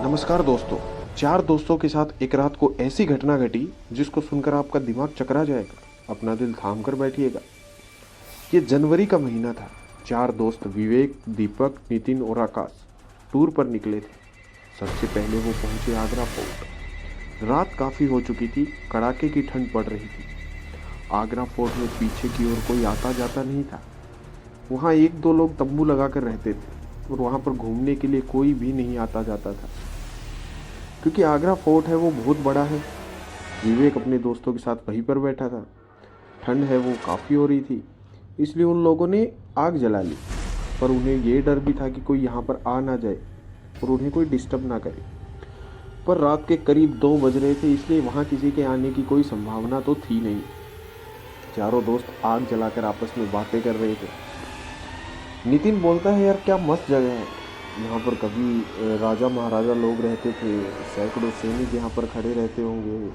नमस्कार दोस्तों। चार दोस्तों के साथ एक रात को ऐसी घटना घटी जिसको सुनकर आपका दिमाग चकरा जाएगा, अपना दिल थाम कर बैठिएगा। ये जनवरी का महीना था। चार दोस्त विवेक, दीपक, नितिन और आकाश टूर पर निकले थे। सबसे पहले वो पहुंचे आगरा फोर्ट। रात काफ़ी हो चुकी थी, कड़ाके की ठंड पड़ रही थी। आगरा फोर्ट में पीछे की ओर कोई आता जाता नहीं था। वहाँ एक दो लोग तंबू लगाकर रहते थे और वहाँ पर घूमने के लिए कोई भी नहीं आता जाता था, क्योंकि आगरा फोर्ट है वो बहुत बड़ा है। विवेक अपने दोस्तों के साथ वहीं पर बैठा था। ठंड है वो काफ़ी हो रही थी, इसलिए उन लोगों ने आग जला ली। पर उन्हें ये डर भी था कि कोई यहाँ पर आ ना जाए और उन्हें कोई डिस्टर्ब ना करे। पर रात के करीब 2 बज रहे थे, इसलिए वहाँ किसी के आने की कोई संभावना तो थी नहीं। चारों दोस्त आग जलाकर आपस में बातें कर रहे थे। नितिन बोलता है, यार क्या मस्त जगह है, यहाँ पर कभी राजा महाराजा लोग रहते थे, सैकड़ों सैनिक यहाँ पर खड़े रहते होंगे,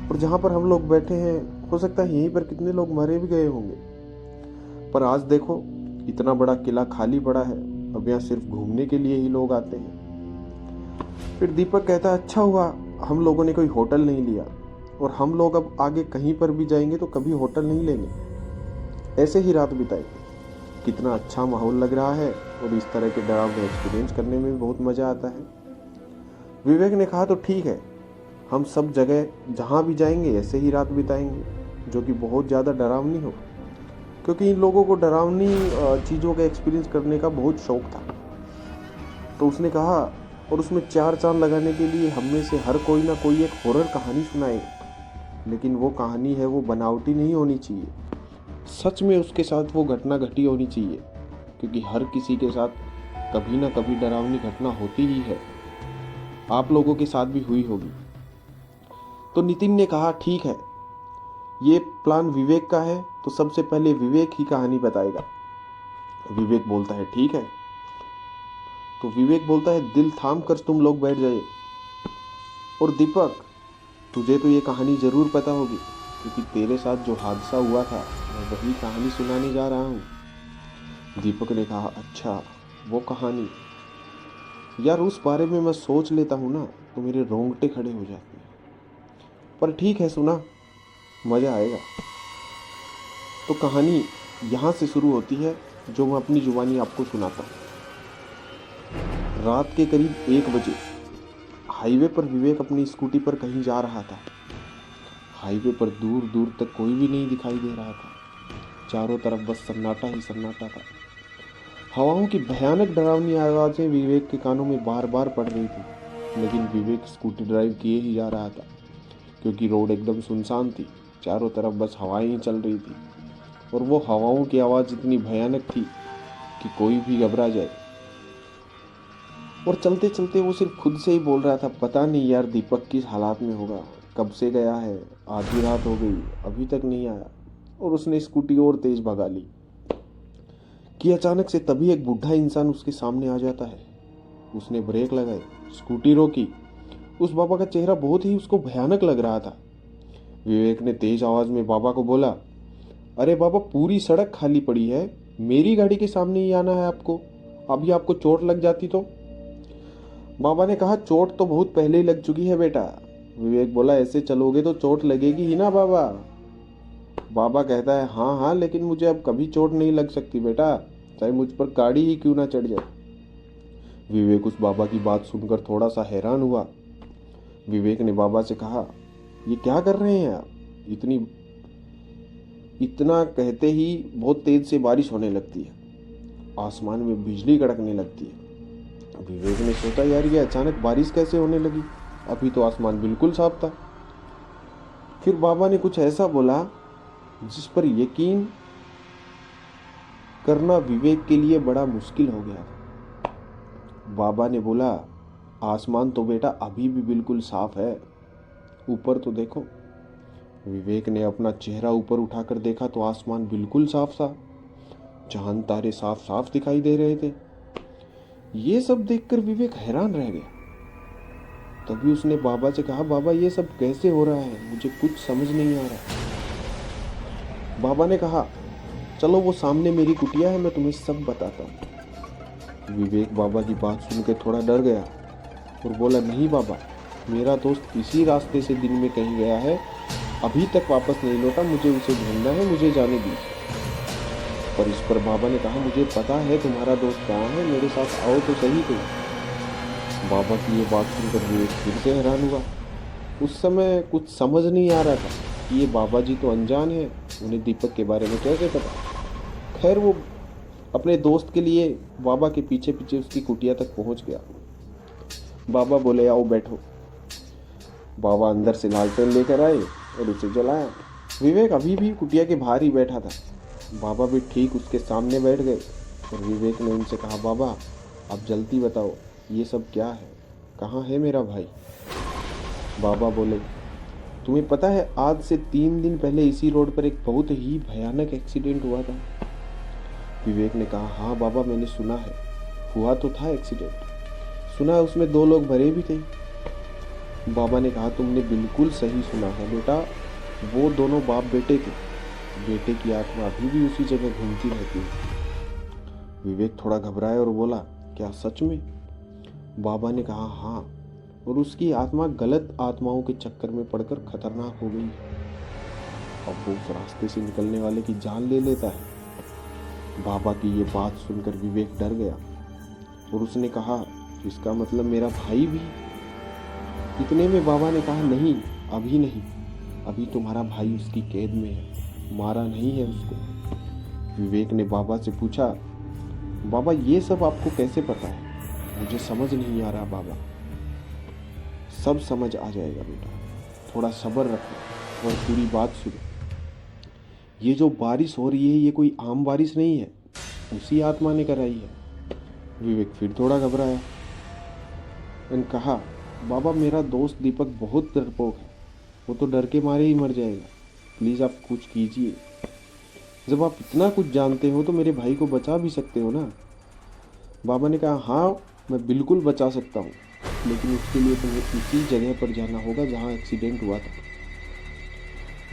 और जहाँ पर हम लोग बैठे हैं हो सकता है यहीं पर कितने लोग मरे भी गए होंगे। पर आज देखो, इतना बड़ा किला खाली पड़ा है, अब यहाँ सिर्फ घूमने के लिए ही लोग आते हैं। फिर दीपक कहता है, अच्छा हुआ हम लोगों ने कोई होटल नहीं लिया, और हम लोग अब आगे कहीं पर भी जाएंगे तो कभी होटल नहीं लेंगे, ऐसे ही रात बिताएंगे। कितना अच्छा माहौल लग रहा है और इस तरह के डरावने एक्सपीरियंस करने में बहुत मज़ा आता है। विवेक ने कहा, तो ठीक है, हम सब जगह जहाँ भी जाएंगे ऐसे ही रात बिताएंगे, जो कि बहुत ज़्यादा डरावनी हो, क्योंकि इन लोगों को डरावनी चीज़ों का एक्सपीरियंस करने का बहुत शौक था। तो उसने कहा, और उसमें 4 चांद लगाने के लिए हम में से हर कोई ना कोई एक हॉरर कहानी सुनाए, लेकिन वो कहानी है वो बनावटी नहीं होनी चाहिए, सच में उसके साथ वो घटना घटी होनी चाहिए, क्योंकि हर किसी के साथ कभी ना कभी डरावनी घटना होती ही है। आप लोगों के साथ भी हुई होगी। तो नितिन ने कहा, ठीक है, ये प्लान विवेक का है, तो सबसे पहले विवेक ही कहानी बताएगा। विवेक बोलता है, ठीक है। तो विवेक बोलता है, दिल थाम कर तुम लोग बैठ जाइए। और दीपक, तुझे तो ये कहानी जरूर पता होगी, क्योंकि तेरे साथ जो हादसा हुआ था मैं वही कहानी सुनाने जा रहा हूँ। दीपक ने कहा, अच्छा वो कहानी, यार उस बारे में मैं सोच लेता हूँ ना तो मेरे रोंगटे खड़े हो जाते हैं। पर ठीक है, सुना, मज़ा आएगा। तो कहानी यहाँ से शुरू होती है, जो मैं अपनी जुबानी आपको सुनाता हूँ। रात के करीब 1 बजे हाईवे पर विवेक अपनी स्कूटी पर कहीं जा रहा था। हाईवे पर दूर दूर तक कोई भी नहीं दिखाई दे रहा था। चारों तरफ बस सन्नाटा ही सन्नाटा था। हवाओं की भयानक डरावनी आवाज़ें विवेक के कानों में बार बार पड़ रही थी, लेकिन विवेक स्कूटी ड्राइव किए ही जा रहा था, क्योंकि रोड एकदम सुनसान थी। चारों तरफ बस हवाएं ही चल रही थी, और वो हवाओं की आवाज़ इतनी भयानक थी कि कोई भी घबरा जाए। और चलते चलते वो सिर्फ खुद से ही बोल रहा था, पता नहीं यार दीपक किस हालात में होगा, कब से गया है, आधी रात हो गई अभी तक नहीं आया। और उसने स्कूटी और तेज भगा ली कि अचानक से तभी एक बूढ़ा इंसान उसके सामने आ जाता है। उसने ब्रेक लगाई, स्कूटी रोकी। उस बाबा का चेहरा बहुत ही उसको भयानक लग रहा था। विवेक ने तेज आवाज में बाबा को बोला, अरे बाबा, पूरी सड़क खाली पड़ी है, मेरी गाड़ी के सामने ही आना है आपको, अभी आपको चोट लग जाती तो। बाबा ने कहा, चोट तो बहुत पहले ही लग चुकी है बेटा। विवेक बोला, ऐसे चलोगे तो चोट लगेगी ही ना बाबा। बाबा कहता है, हाँ हाँ, लेकिन मुझे अब कभी चोट नहीं लग सकती बेटा, चाहे मुझ पर गाड़ी ही क्यों ना चढ़ जाए। विवेक उस बाबा की बात सुनकर थोड़ा सा हैरान हुआ। विवेक ने बाबा से कहा, ये क्या कर रहे हैं आप? इतना कहते ही बहुत तेज से बारिश होने लगती है, आसमान में बिजली कड़कने लगती है। विवेक ने सोचा, यार ये अचानक बारिश कैसे होने लगी, अभी तो आसमान बिल्कुल साफ था। फिर बाबा ने कुछ ऐसा बोला जिस पर यकीन करना विवेक के लिए बड़ा मुश्किल हो गया। बाबा ने बोला, आसमान तो बेटा अभी भी बिल्कुल साफ है, ऊपर तो देखो। विवेक ने अपना चेहरा ऊपर उठाकर देखा तो आसमान बिल्कुल साफ था, चांद तारे साफ साफ दिखाई दे रहे थे। ये सब देखकर विवेक हैरान रह गया। तभी उसने बाबा से कहा, बाबा ये सब कैसे हो रहा है, मुझे कुछ समझ नहीं आ रहा। बाबा ने कहा, चलो वो सामने मेरी कुटिया है, मैं तुम्हें सब बताता हूँ। विवेक बाबा की बात सुन के थोड़ा डर गया। और बोला, नहीं बाबा, मेरा दोस्त इसी रास्ते से दिन में कहीं गया है, अभी तक वापस नहीं लौटा, मुझे उसे ढूंढना है, मुझे जाने दीजिए। पर इस पर बाबा ने कहा, मुझे पता है तुम्हारा दोस्त कहाँ है, मेरे साथ आओ तो सही तुम। बाबा की ये बात सुनकर विवेक फिर से हैरान हुआ। उस समय कुछ समझ नहीं आ रहा था कि ये बाबा जी तो अनजान है, उन्हें दीपक के बारे में कैसे पता। खैर वो अपने दोस्त के लिए बाबा के पीछे पीछे उसकी कुटिया तक पहुंच गया। बाबा बोले, आओ बैठो। बाबा अंदर से लालटेन लेकर आए और उसे जलाया। विवेक अभी भी कुटिया के बाहर ही बैठा था। बाबा भी ठीक उसके सामने बैठ गए और विवेक ने उनसे कहा, बाबा आप जल्दी बताओ, ये सब क्या है, कहाँ है मेरा भाई। बाबा बोले, तुम्हें पता है आज से 3 दिन पहले इसी रोड पर एक बहुत ही भयानक एक्सीडेंट हुआ था। विवेक ने कहा, हाँ बाबा, मैंने सुना है, हुआ तो था एक्सीडेंट, सुना है उसमें 2 लोग भरे भी थे। बाबा ने कहा, तुमने बिल्कुल सही सुना है बेटा, वो दोनों बाप बेटे थे। बेटे की आत्मा अभी भी उसी जगह घूमती रहती है। विवेक थोड़ा घबराया और बोला, क्या सच में? बाबा ने कहा, हाँ, और उसकी आत्मा गलत आत्माओं के चक्कर में पड़कर खतरनाक हो गई है। अब वो उस रास्ते से निकलने वाले की जान ले लेता है। बाबा की ये बात सुनकर विवेक डर गया और उसने कहा, इसका मतलब मेरा भाई भी? इतने में बाबा ने कहा, नहीं, अभी नहीं, अभी तुम्हारा भाई उसकी कैद में है, मारा नहीं है उसको। विवेक ने बाबा से पूछा, बाबा ये सब आपको कैसे पता है? मुझे समझ नहीं आ रहा बाबा। सब समझ आ जाएगा बेटा, थोड़ा सब्र रखो और पूरी बात सुनो। ये जो बारिश हो रही है ये कोई आम बारिश नहीं है, उसी आत्मा ने कराई है। विवेक फिर थोड़ा घबराया और कहा, बाबा मेरा दोस्त दीपक बहुत डरपोक है, वो तो डर के मारे ही मर जाएगा, प्लीज़ आप कुछ कीजिए। जब आप इतना कुछ जानते हो तो मेरे भाई को बचा भी सकते हो ना। बाबा ने कहा, हाँ मैं बिल्कुल बचा सकता हूँ, लेकिन उसके लिए तुम्हें उसी जगह पर जाना होगा जहाँ एक्सीडेंट हुआ था।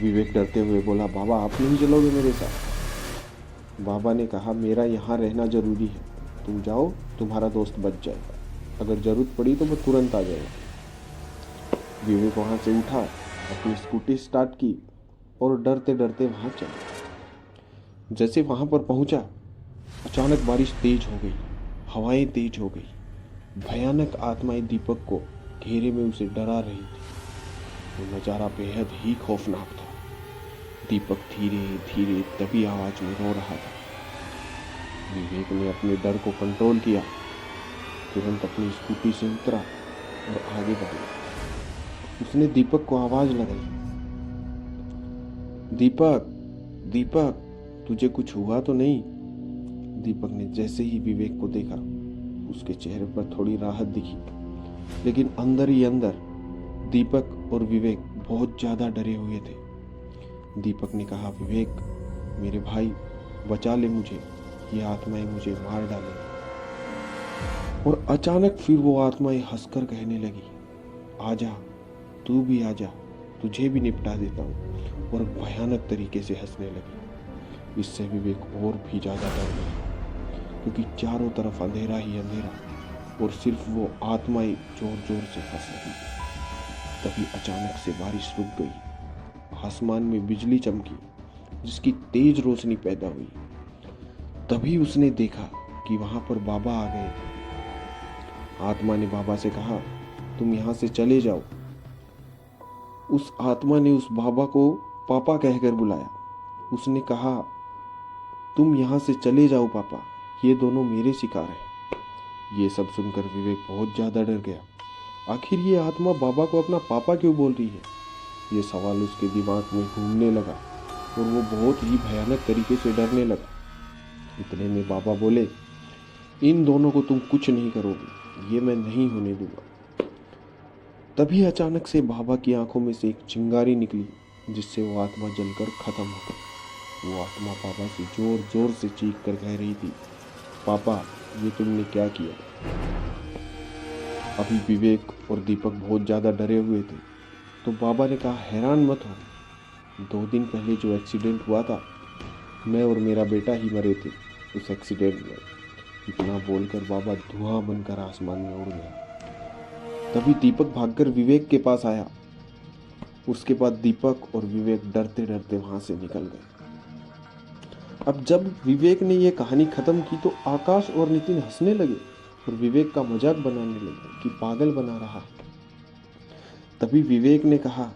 विवेक डरते हुए बोला, बाबा आप नहीं चलोगे मेरे साथ? बाबा ने कहा, मेरा यहाँ रहना ज़रूरी है, तुम जाओ, तुम्हारा दोस्त बच जाएगा, अगर ज़रूरत पड़ी तो मैं तुरंत आ जाएगा। विवेक वहाँ से उठा, अपनी स्कूटी स्टार्ट की और डरते डरते वहाँ चला। जैसे वहाँ पर पहुँचा, अचानक बारिश तेज हो गई, हवाएं तेज हो गई, भयानक आत्माएं दीपक को घेरे में उसे डरा रही थी। वो नज़ारा बेहद ही खौफनाक था। दीपक धीरे धीरे तभी आवाज में रो रहा था। विवेक ने अपने डर को कंट्रोल किया, तुरंत अपनी स्कूटी से उतरा और आगे बढ़ा। उसने दीपक को आवाज लगाई, दीपक, दीपक, तुझे कुछ हुआ तो नहीं? दीपक ने जैसे ही विवेक को देखा, उसके चेहरे पर थोड़ी राहत दिखी, लेकिन अंदर ही अंदर दीपक और विवेक बहुत ज्यादा डरे हुए थे। दीपक ने कहा, विवेक मेरे भाई, बचा ले मुझे, ये आत्माएं मुझे मार डालेंगी। और अचानक फिर वो आत्माएं हंसकर कहने लगी, आजा, तू भी आजा, तुझे भी निपटा देता हूँ, और भयानक तरीके से हंसने लगी। इससे विवेक और भी ज़्यादा डर गया, क्योंकि चारों तरफ अंधेरा ही अंधेरा और सिर्फ वो आत्माएं जोर जोर से हंस रही थी। तभी अचानक से बारिश रुक गई, आसमान में बिजली चमकी जिसकी तेज रोशनी पैदा हुई। तभी उसने देखा कि वहां पर बाबा आ गए थे। आत्मा ने बाबा से कहा, तुम यहाँ से चले जाओ। उस आत्मा ने उस बाबा को पापा कहकर बुलाया। उसने कहा, तुम यहाँ से चले जाओ पापा, ये दोनों मेरे शिकार हैं। ये सब सुनकर विवेक बहुत ज़्यादा डर गया। आखिर ये आत्मा बाबा को अपना पापा क्यों बोल रही है? ये सवाल उसके दिमाग में घूमने लगा और वो बहुत ही भयानक तरीके से डरने लगा। इतने में बाबा बोले, इन दोनों को तुम कुछ नहीं करोगे, ये मैं नहीं होने दूंगा। तभी अचानक से बाबा की आंखों में से एक चिंगारी निकली, जिससे वो आत्मा जलकर खत्म हो गई। वो आत्मा पापा से जोर जोर से चीख कर कह रही थी, पापा ये तुमने क्या किया? अभी विवेक और दीपक बहुत ज़्यादा डरे हुए थे, तो बाबा ने कहा, हैरान मत हो, 2 दिन पहले जो एक्सीडेंट हुआ था, मैं और मेरा बेटा ही मरे थे उस एक्सीडेंट में। इतना बोलकर बाबा धुआं बनकर आसमान में उड़ गया। तभी दीपक भागकर विवेक के पास आया। उसके बाद दीपक और विवेक डरते डरते वहां से निकल गए। अब जब विवेक ने यह कहानी खत्म की तो आकाश और नितिन हंसने लगे और विवेक का मजाक बनाने लगे कि पागल बना रहा है। तभी विवेक ने कहा,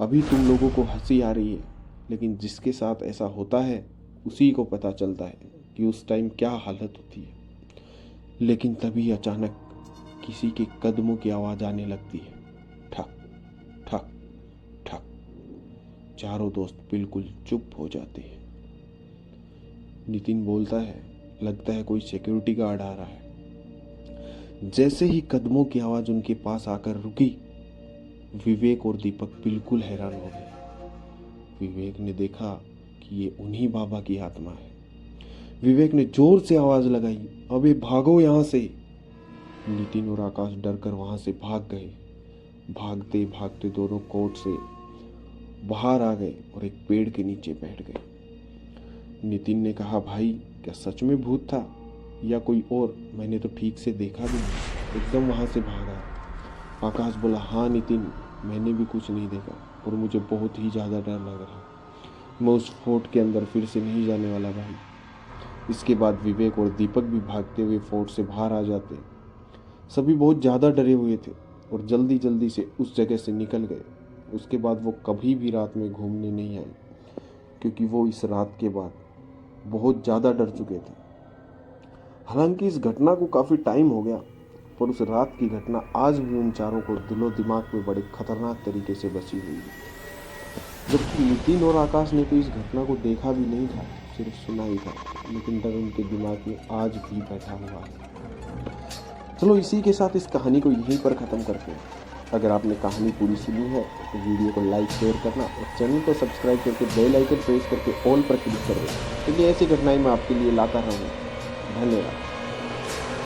अभी तुम लोगों को हंसी आ रही है, लेकिन जिसके साथ ऐसा होता है उसी को पता चलता है कि उस टाइम क्या हालत होती है। लेकिन तभी अचानक किसी के कदमों की आवाज आने लगती है। ठक ठक ठक। चारों दोस्त बिल्कुल चुप हो जाते हैं। नितिन बोलता है, लगता है कोई सिक्योरिटी गार्ड आ रहा है। जैसे ही कदमों की आवाज उनके पास आकर रुकी, विवेक और दीपक बिल्कुल हैरान हो गए। विवेक ने देखा कि ये उन्हीं बाबा की आत्मा है। विवेक ने जोर से आवाज लगाई, अबे भागो यहां से। नितिन और आकाश डरकर वहां से भाग गए। भागते भागते दोनों कोर्ट से बाहर आ गए और एक पेड़ के नीचे बैठ गए। नितिन ने कहा, भाई क्या सच में भूत था या कोई और? मैंने तो ठीक से देखा भी नहीं, एकदम वहां से भागा। आकाश बोला, हाँ नितिन, मैंने भी कुछ नहीं देखा और मुझे बहुत ही ज़्यादा डर लग रहा है। मैं उस फोर्ट के अंदर फिर से नहीं जाने वाला भाई। इसके बाद विवेक और दीपक भी भागते हुए फोर्ट से बाहर आ जाते। सभी बहुत ज़्यादा डरे हुए थे और जल्दी जल्दी से उस जगह से निकल गए। उसके बाद वो कभी भी रात में घूमने नहीं आए, क्योंकि वो इस रात के बाद बहुत ज़्यादा डर चुके थे। हालांकि इस घटना को काफ़ी टाइम हो गया, पर उस रात की घटना आज भी उन चारों को दिलो दिमाग में बड़े खतरनाक तरीके से बसी हुई है। जबकि नितिन और आकाश ने तो इस घटना को देखा भी नहीं था, सिर्फ सुना ही था, लेकिन डर उनके दिमाग में आज भी बैठा हुआ है। चलो इसी के साथ इस कहानी को यहीं पर ख़त्म करते हैं। अगर आपने कहानी पूरी सुनी है तो वीडियो को लाइक शेयर करना और चैनल को सब्सक्राइब करके बेल आइकन प्रेस करके ऑल पर क्लिक कर देना, क्योंकि ऐसी घटनाएं मैं आपके लिए लाता रहूँगा। धन्यवाद।